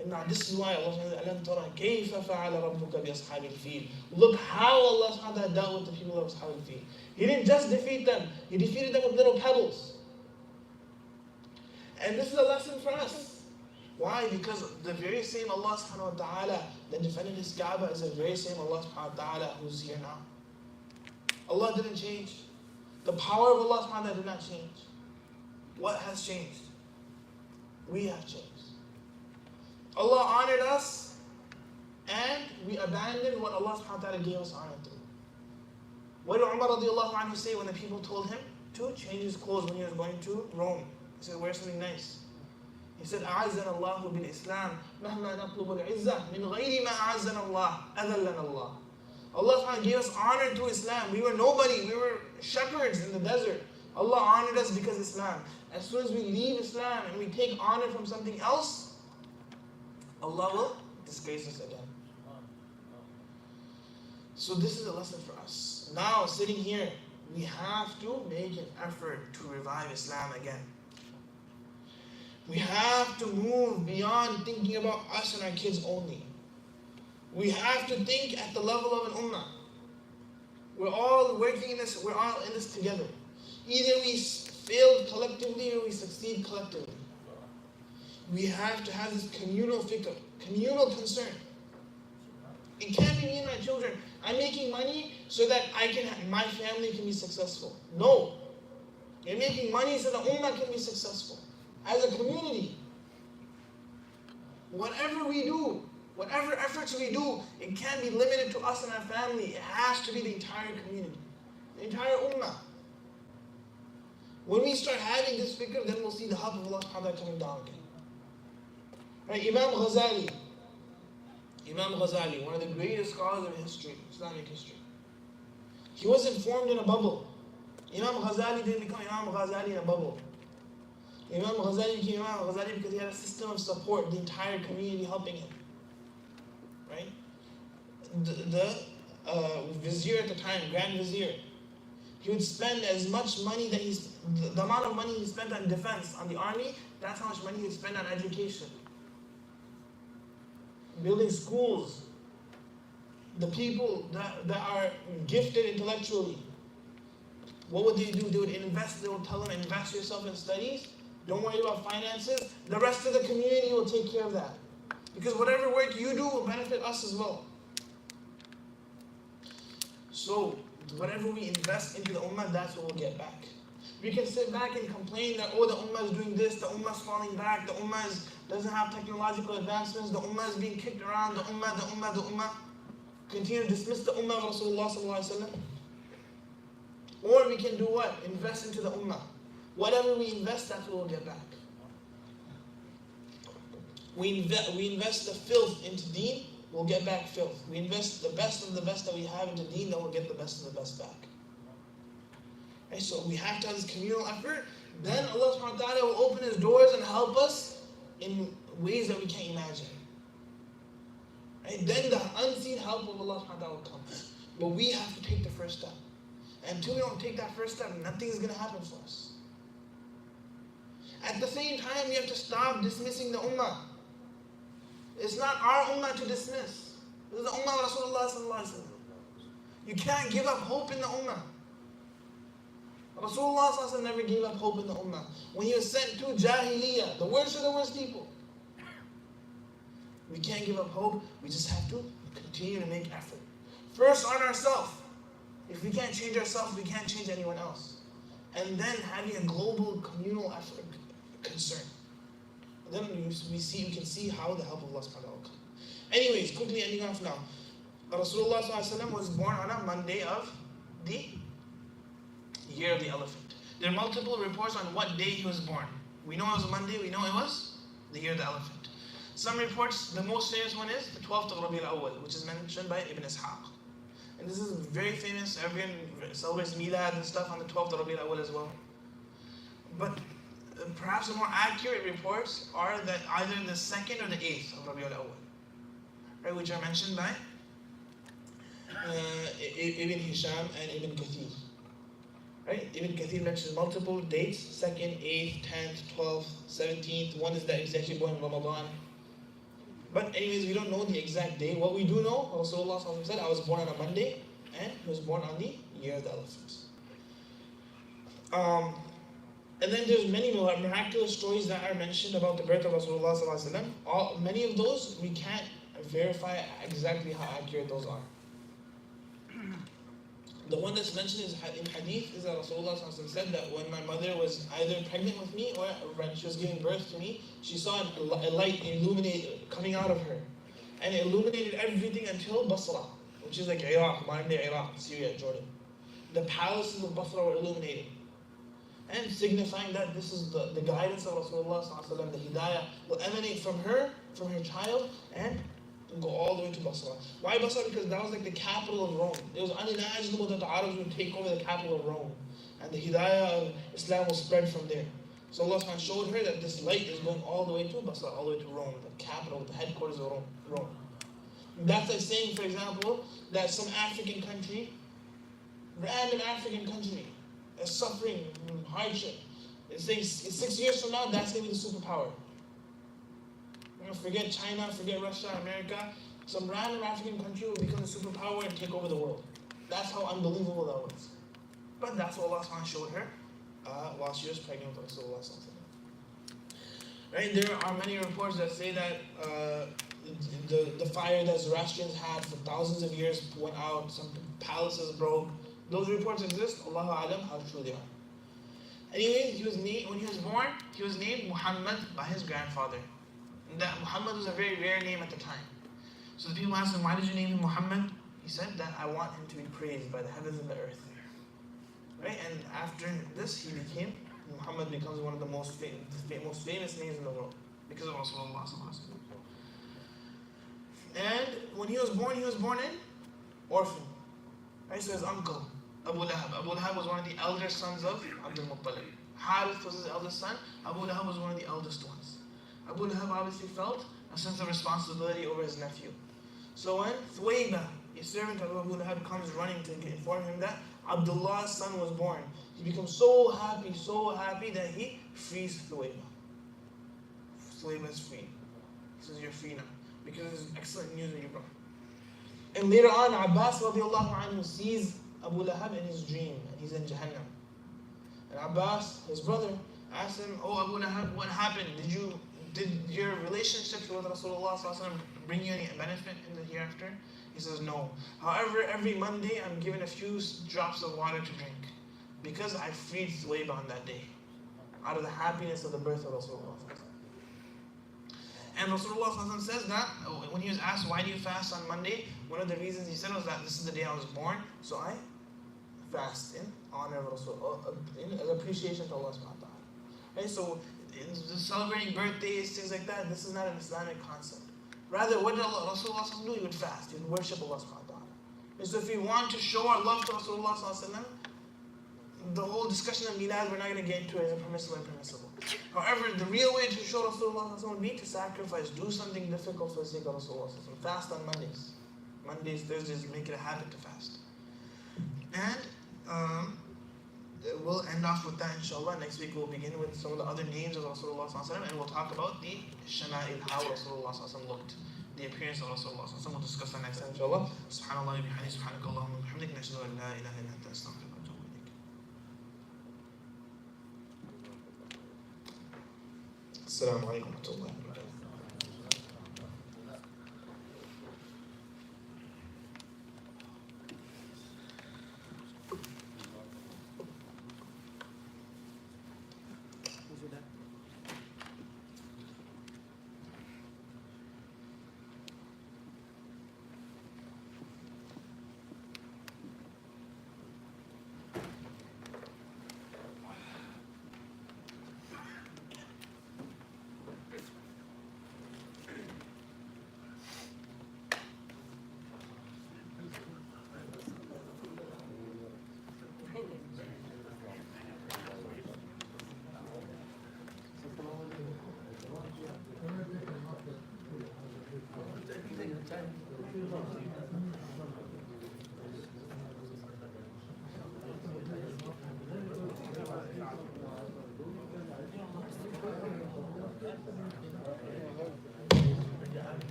And now this is why Allah subhanahu wa ta'ala, كَيْفَ فَعَلَ رَبُّكَ بِأَصْحَابِ الْفِيلِ. Look how Allah subhanahu wa ta'ala dealt with the people of Ashab al-Fil. He didn't just defeat them, He defeated them with little pebbles. And this is a lesson for us. Why? Because the very same Allah subhanahu wa ta'ala that defended His Kaaba is the very same Allah subhanahu wa ta'ala who's here now. Allah didn't change. The power of Allah subhanahu wa ta'ala did not change. What has changed? We have changed. Allah honored us and we abandoned what Allah subhanahu wa ta'ala gave us honor to. What did Umar radiallahu anhu say when the people told him to change his clothes when he was going to Rome? He said, wear something nice. He said, أعزنا الله بالإسلام مهما نطلب العزة من غير ما أعزنا الله أذلنا الله. Allah subhanahu wa ta'ala gave us honor to Islam. We were nobody. We were shepherds in the desert. Allah honored us because of Islam. As soon as we leave Islam and we take honor from something else, Allah will disgrace us again. So this is a lesson for us. Now, sitting here, we have to make an effort to revive Islam again. We have to move beyond thinking about us and our kids only. We have to think at the level of an ummah. We're all working in this, we're all in this together. Either we fail collectively or we succeed collectively. We have to have this communal fikr, communal concern. It can't be me and my children. I'm making money so that my family can be successful. No. You're making money so the ummah can be successful. As a community, whatever we do, whatever efforts we do, it can't be limited to us and our family. It has to be the entire community, the entire ummah. When we start having this fikr, then we'll see the help of Allah subhanahu wa ta'ala coming down again. Right? Imam Ghazali, one of the greatest scholars of history, Islamic history. He wasn't formed in a bubble. Imam Ghazali didn't become Imam Ghazali in a bubble. Imam Ghazali became Imam Ghazali because he had a system of support, the entire community helping him. Right? The vizier at the time, Grand Vizier, he would spend as much money that the amount of money he spent on defense, on the army, that's how much money he would spend on education. Building schools. The people that are gifted intellectually, what would they do? They would invest, they would tell them, invest yourself in studies. Don't worry about finances. The rest of the community will take care of that. Because whatever work you do will benefit us as well. So, whatever we invest into the ummah, that's what we'll get back. We can sit back and complain that, oh, the ummah is doing this, the ummah is falling back, the ummah doesn't have technological advancements, the ummah is being kicked around, the ummah. Continue to dismiss the ummah of Rasulullah sallallahu alaihi wasallam. Or we can do what? Invest into the ummah. Whatever we invest, that's what we'll get back. We invest the filth into deen, we'll get back filth. We invest the best of the best that we have into deen, then we'll get the best of the best back. Right? So we have to have this communal effort. Then Allah subhanahu wa ta'ala will open His doors and help us in ways that we can't imagine. Right? Then the unseen help of Allah subhanahu wa ta'ala will come. But we have to take the first step. And until we don't take that first step, nothing is going to happen for us. At the same time, we have to stop dismissing the ummah. It's not our ummah to dismiss. This is the ummah of Rasulullah sallallahu alaihi wasallam. You can't give up hope in the ummah. Rasulullah sallallahu alaihi wasallam never gave up hope in the ummah. When he was sent to Jahiliyyah, the worst of the worst people, we can't give up hope. We just have to continue to make effort. First on ourselves. If we can't change ourselves, we can't change anyone else. And then having a global communal effort, concern. Then we can see how the help of Allah subhanahu wa ta'ala will come. Anyways, quickly ending off now. Rasulullah sallallahu alaihi wasallam was born on a Monday of the year of the elephant. There are multiple reports on what day he was born. We know it was a Monday, we know it was the year of the elephant. Some reports, the most famous one is the 12th of Rabi al-Awwal, which is mentioned by Ibn Ishaq. And this is very famous. Everyone celebrates Milad and stuff on the 12th of Rabi al-Awwal as well. But perhaps the more accurate reports are that either the 2nd or the 8th of Rabi al-Awwal, right, which are mentioned by Ibn Hisham and Ibn Kathir. Right? Ibn Kathir mentions multiple dates: 2nd, 8th, 10th, 12th, 17th. One is that he's actually born in Ramadan. But anyways, we don't know the exact day. What we do know, Rasulullah said, I was born on a Monday, and he was born on the year of the elephant. And then there's many miraculous stories that are mentioned about the birth of Rasulullah sallallahu alaihi wasallam. Many of those we can't verify exactly how accurate those are. The one that's mentioned in hadith is that Rasulullah sallallahu alaihi wasallam said that when my mother was either pregnant with me or when she was giving birth to me, she saw a light illuminate coming out of her. And it illuminated everything until Basra, which is like Iraq, modern day Iraq, Syria, Jordan. The palaces of Basra were illuminated. And signifying that this is the guidance of Rasulullah sallallahu alaihi wasallam, the hidayah will emanate from her child, and go all the way to Basra. Why Basra? Because that was like the capital of Rome. It was unimaginable that the Arabs would take over the capital of Rome. And the hidayah of Islam will spread from there. So Allah subhanahu showed her that this light is going all the way to Basra, all the way to Rome, the capital, the headquarters of Rome. That's like saying, for example, that some African country, random African country, is suffering hardship. It's saying 6 years from now, that's going to be the superpower. Forget China, forget Russia, America. Some random African country will become the superpower and take over the world. That's how unbelievable that was. But that's what Allah subhanahu showed her while she was pregnant with Rasulullah. Right? There are many reports that say that the fire that Zoroastrians had for thousands of years went out, some palaces broke. Those reports exist. Allahu Alam how true they are. Anyways, when he was born, he was named Muhammad by his grandfather. And that Muhammad was a very rare name at the time. So the people asked him, why did you name him Muhammad? He said that I want him to be praised by the heavens and the earth. Right? And after this, Muhammad becomes one of the most famous names in the world because of Rasulullah. And when he was born in orphan. Right? So his uncle, Abu Lahab. Abu Lahab was one of the elder sons of Abdul Muttalib. Harith was his eldest son. Abu Lahab was one of the eldest ones. Abu Lahab obviously felt a sense of responsibility over his nephew. So when Thuwayba, a servant of Abu Lahab, comes running to inform him that Abdullah's son was born, he becomes so happy that he frees Thuwayba. Thuwayba is free. He says, you're free now. Because of this excellent news that you brought. And later on, Abbas radiallahu anhu sees Abu Lahab in his dream, and he's in Jahannam. And Abbas, his brother, asked him, oh Abu Lahab, what happened? Did your relationship with Rasulullah bring you any benefit in the hereafter? He says, no. However, every Monday I'm given a few drops of water to drink because I freed Thuwayba on that day out of the happiness of the birth of Rasulullah. And Rasulullah says that when he was asked, why do you fast on Monday? One of the reasons he said was that this is the day I was born, so I fast in honor of Rasulullah, in appreciation to Allah subhanahu wa ta'ala. Right? So, celebrating birthdays, things like that, this is not an Islamic concept. Rather, what did Rasulullah do? He would fast. He would worship Allah subhanahu wa ta'ala. And so if we want to show our love to Rasulullah sallallahu alaihi wasallam, the whole discussion of milad, we're not going to get into it as a permissible and impermissible. However, the real way to show Rasulullah sallallahu alaihi wasallam would be to sacrifice, do something difficult for the sake of Rasulullah sallallahu alaihi wasallam. Fast on Mondays. Mondays, Thursdays, make it a habit to fast. And we'll end off with that inshallah. Next week we'll begin with some of the other names of Rasulullah sallallahu alaihi wasallam, and we'll talk about the shama'il, how Rasulullah sallallahu alaihi wasallam looked, the appearance of Rasulullah sallallahu alaihi wasallam. We'll discuss that next time inshallah. Subhanallah wa bihamdihi, subhanakallahumma wa bihamdika, nashhadu an la ilaha illa anta, astaghfiruka wa atubu ilayk. Assalamu alaikum wa rahmatullahi wa barakatuh.